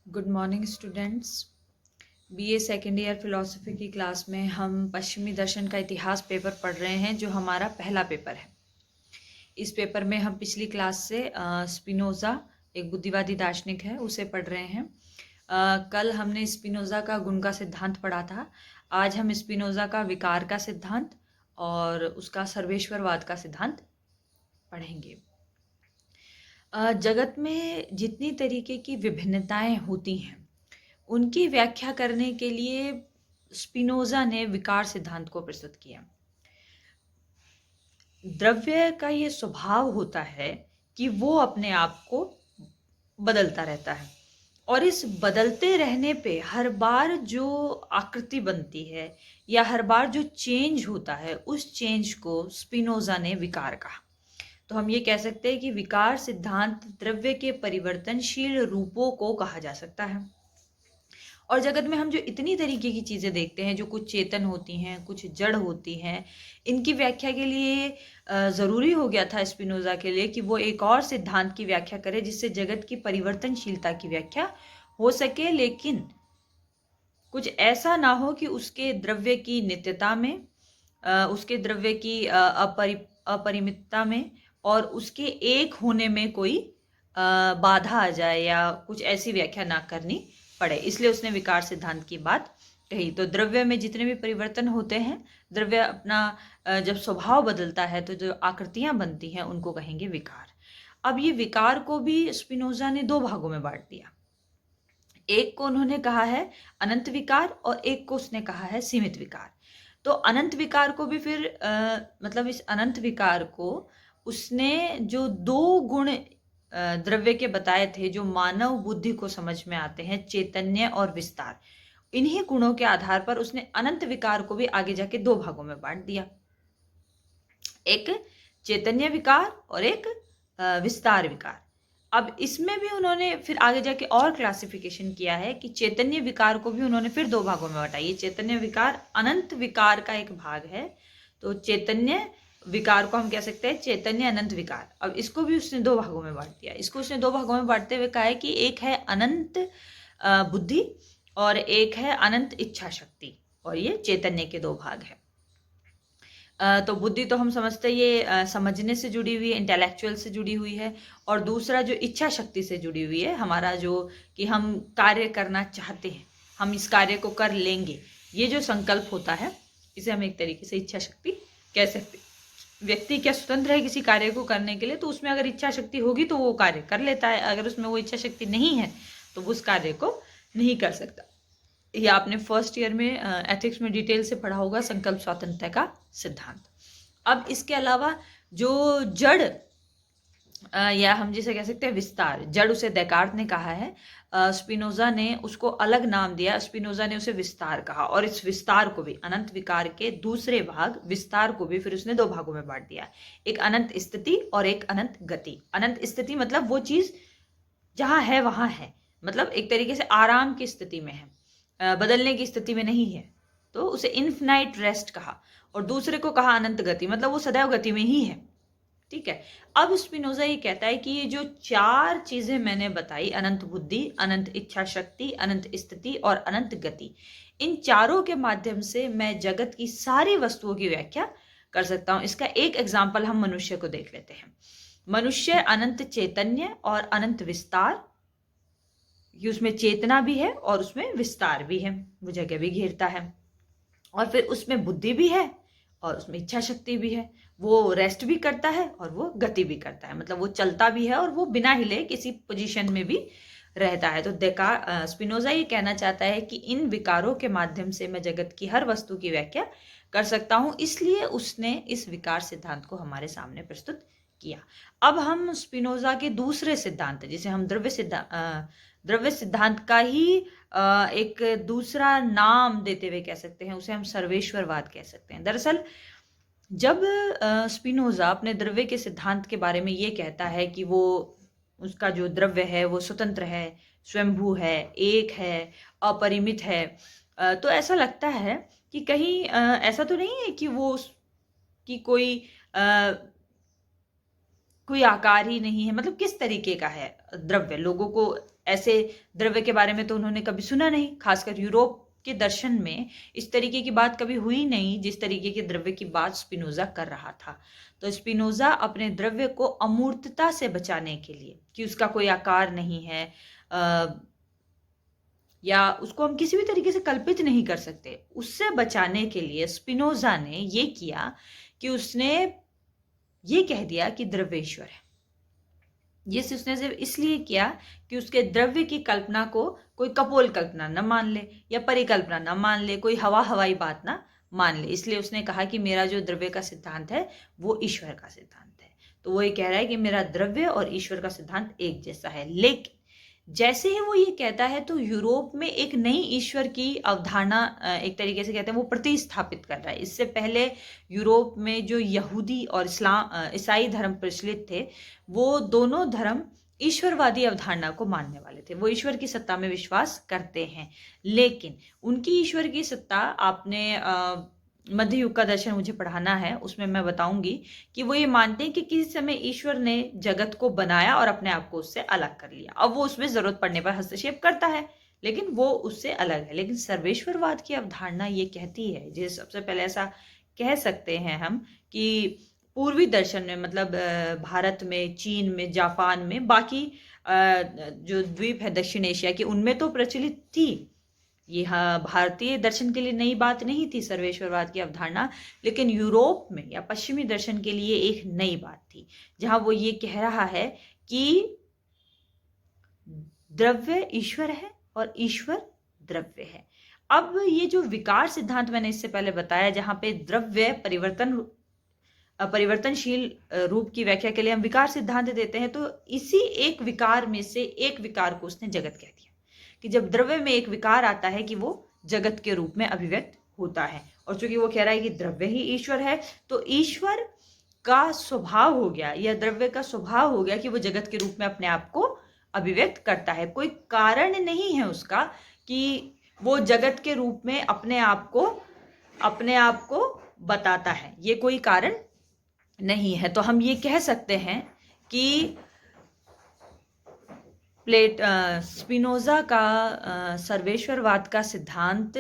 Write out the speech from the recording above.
Good morning students. BA second year philosophy की class में हम पश्चिमी दर्शन का इतिहास पेपर पढ़ रहे हैं, जो हमारा पहला पेपर है। इस पेपर में हम पिछली क्लास से स्पिनोज़ा, एक बुद्धिवादी दार्शनिक है, उसे पढ़ रहे हैं। कल हमने स्पिनोज़ा का गुण का सिद्धांत पढ़ा था। आज हम स्पिनोज़ा का विकार का सिद्धांत और उसका सर्वेश्वरवाद का सिद्धांत पढ़ेंगे। जगत में जितनी तरीके की विभिन्नताएं होती हैं, उनकी व्याख्या करने के लिए स्पिनोज़ा ने विकार सिद्धांत को प्रस्तुत किया। द्रव्य का ये स्वभाव होता है कि वो अपने आप को बदलता रहता है, और इस बदलते रहने पे हर बार जो आकृति बनती है या हर बार जो चेंज होता है, उस चेंज को स्पिनोज़ा ने विकार कहा। तो हम ये कह सकते हैं कि विकार सिद्धांत द्रव्य के परिवर्तनशील रूपों को कहा जा सकता है। और जगत में हम जो इतनी तरीके की चीज़ें देखते हैं, जो कुछ चेतन होती हैं, कुछ जड़ होती हैं, इनकी व्याख्या के लिए ज़रूरी हो गया था स्पिनोज़ा के लिए कि वो एक और सिद्धांत की व्याख्या करे, जिससे जगत की परिवर्तनशीलता की व्याख्या हो सके, लेकिन कुछ ऐसा ना हो कि उसके द्रव्य की नित्यता में, उसके द्रव्य की अपरिमितता में और उसके एक होने में कोई बाधा आ जाए, या कुछ ऐसी व्याख्या ना करनी पड़े। इसलिए उसने विकार सिद्धांत की बात कही। तो द्रव्य में जितने भी परिवर्तन होते हैं, द्रव्य अपना जब स्वभाव बदलता है, तो जो आकृतियां बनती हैं उनको कहेंगे विकार। अब ये विकार को भी स्पिनोजा ने दो भागों में बांट दिया। एक को उन्होंने कहा है अनंत विकार और एक को उसने कहा है सीमित विकार। तो अनंत विकार को भी फिर मतलब इस अनंत विकार को उसने जो दो गुण द्रव्य के बताए थे, जो मानव बुद्धि को समझ में आते हैं, चैतन्य और विस्तार, इन्हीं गुणों के आधार पर उसने अनंत विकार को भी आगे जाके दो भागों में बांट दिया। एक चैतन्य विकार और एक विस्तार विकार। अब इसमें भी उन्होंने फिर आगे जाके और क्लासिफिकेशन किया है कि चैतन्य विकार को भी उन्होंने फिर दो भागों में बांटा। ये चैतन्य विकार अनंत विकार का एक भाग है। तो चैतन्य विकार को हम कह सकते हैं चैतन्य अनंत विकार। अब इसको भी उसने दो भागों में बांट दिया। इसको उसने दो भागों में बांटते हुए कहा है कि एक है अनंत बुद्धि और एक है अनंत इच्छा शक्ति, और ये चैतन्य के दो भाग है। तो बुद्धि तो हम समझते हैं ये समझने से जुड़ी हुई है, इंटेलेक्चुअल से जुड़ी हुई है, और दूसरा जो इच्छा शक्ति से जुड़ी हुई है, हमारा जो कि हम कार्य करना चाहते हैं, हम इस कार्य को कर लेंगे, ये जो संकल्प होता है, इसे हम एक तरीके से इच्छा शक्ति कह सकते हैं। व्यक्ति क्या स्वतंत्र है किसी कार्य को करने के लिए, तो उसमें अगर इच्छा शक्ति होगी तो वो कार्य कर लेता है, अगर उसमें वो इच्छा शक्ति नहीं है तो वो उस कार्य को नहीं कर सकता। ये आपने फर्स्ट ईयर में एथिक्स में डिटेल से पढ़ा होगा, संकल्प स्वातंत्रता का सिद्धांत। अब इसके अलावा जो जड़ या हम जिसे कह सकते हैं विस्तार, जड़ उसे डेकार्ट ने कहा है, स्पिनोजा ने उसको अलग नाम दिया। स्पिनोजा ने उसे विस्तार कहा, और इस विस्तार को भी, अनंत विकार के दूसरे भाग विस्तार को भी फिर उसने दो भागों में बांट दिया। एक अनंत स्थिति और एक अनंत गति। अनंत स्थिति मतलब वो चीज जहां है वहां है, मतलब एक तरीके से आराम की स्थिति में है, बदलने की स्थिति में नहीं है, तो उसे इन्फिनाइट रेस्ट कहा। और दूसरे को कहा अनंत गति, मतलब वो सदैव गति में ही है। ठीक है। अब स्पिनोजा ये कहता है कि ये जो चार चीजें मैंने बताई, अनंत बुद्धि, अनंत इच्छा शक्ति, अनंत स्थिति और अनंत गति, इन चारों के माध्यम से मैं जगत की सारी वस्तुओं की व्याख्या कर सकता हूं। इसका एक एग्जाम्पल हम मनुष्य को देख लेते हैं। मनुष्य अनंत चैतन्य और अनंत विस्तार, कि उसमें चेतना भी है और उसमें विस्तार भी है, वो जगह भी घेरता है, और फिर उसमें बुद्धि भी है और उसमें इच्छा शक्ति भी है। वो रेस्ट भी करता है और वो गति भी करता है, मतलब वो चलता भी है और वो बिना हिले किसी पोजीशन में भी रहता है। तो स्पिनोजा ये कहना चाहता है कि इन विकारों के माध्यम से मैं जगत की हर वस्तु की व्याख्या कर सकता हूं, इसलिए उसने इस विकार सिद्धांत को हमारे सामने प्रस्तुत किया। अब हम स्पिनोजा के दूसरे सिद्धांत, जिसे हम द्रव्य सिद्धांत का ही एक दूसरा नाम देते हुए कह सकते हैं, उसे हम सर्वेश्वरवाद कह सकते हैं। दरअसल जब स्पिनोजा अपने द्रव्य के सिद्धांत के बारे में ये कहता है कि वो, उसका जो द्रव्य है वो स्वतंत्र है, स्वयंभू है, एक है, अपरिमित है, तो ऐसा लगता है कि कहीं ऐसा तो नहीं है कि वो कि कोई आकार ही नहीं है, मतलब किस तरीके का है द्रव्य, लोगों को ऐसे द्रव्य के बारे में तो उन्होंने कभी सुना नहीं। खासकर यूरोप के दर्शन में इस तरीके की बात कभी हुई नहीं जिस तरीके के द्रव्य की बात स्पिनोजा कर रहा था। तो स्पिनोजा अपने द्रव्य को अमूर्तता से बचाने के लिए, कि उसका कोई आकार नहीं है या उसको हम किसी भी तरीके से कल्पित नहीं कर सकते, उससे बचाने के लिए स्पिनोजा ने ये किया कि उसने ये कह दिया कि द्रव्य ईश्वर है। ये उसने सिर्फ इसलिए किया कि उसके द्रव्य की कल्पना को कोई कपोल कल्पना न मान ले या परिकल्पना न मान ले, कोई हवाई बात ना मान ले। इसलिए उसने कहा कि मेरा जो द्रव्य का सिद्धांत है वो ईश्वर का सिद्धांत है। तो वो ये कह रहा है कि मेरा द्रव्य और ईश्वर का सिद्धांत एक जैसा है। लेकिन जैसे ही वो ये कहता है तो यूरोप में एक नई ईश्वर की अवधारणा, एक तरीके से कहते हैं, वो प्रतिस्थापित कर रहा है। इससे पहले यूरोप में जो यहूदी और ईसाई धर्म प्रचलित थे, वो दोनों धर्म ईश्वरवादी अवधारणा को मानने वाले थे। वो ईश्वर की सत्ता में विश्वास करते हैं, लेकिन उनकी ईश्वर की सत्ता, आपने मध्य युग का दर्शन मुझे पढ़ाना है, उसमें मैं बताऊंगी कि वो ये मानते हैं कि किसी समय ईश्वर ने जगत को बनाया और अपने आप को उससे अलग कर लिया। अब वो उसमें जरूरत पड़ने पर हस्तक्षेप करता है, लेकिन वो उससे अलग है। लेकिन सर्वेश्वरवाद की अवधारणा ये कहती है, जिसे सबसे पहले ऐसा कह सकते हैं हम कि पूर्वी दर्शन में, मतलब भारत में, चीन में, जापान में, बाकी जो द्वीप है दक्षिण एशिया के, उनमें तो प्रचलित थी। ये हाँ, भारतीय दर्शन के लिए नई बात नहीं थी सर्वेश्वरवाद की अवधारणा, लेकिन यूरोप में या पश्चिमी दर्शन के लिए एक नई बात थी, जहां वो ये कह रहा है कि द्रव्य ईश्वर है और ईश्वर द्रव्य है। अब ये जो विकार सिद्धांत मैंने इससे पहले बताया, जहां पे द्रव्य परिवर्तनशील रूप की व्याख्या के लिए हम विकार सिद्धांत देते हैं, तो इसी एक विकार में से एक विकार को उसने जगत कह दिया कि जब द्रव्य में एक विकार आता है कि वो जगत के रूप में अभिव्यक्त होता है। और चूंकि वो कह रहा है कि द्रव्य ही ईश्वर है, तो ईश्वर का स्वभाव हो गया या द्रव्य का स्वभाव हो गया कि वो जगत के रूप में अपने आप को अभिव्यक्त करता है। कोई कारण नहीं है उसका कि वो जगत के रूप में अपने आप को बताता है, ये कोई कारण नहीं है। तो हम ये कह सकते हैं कि स्पिनोजा का सर्वेश्वरवाद का सिद्धांत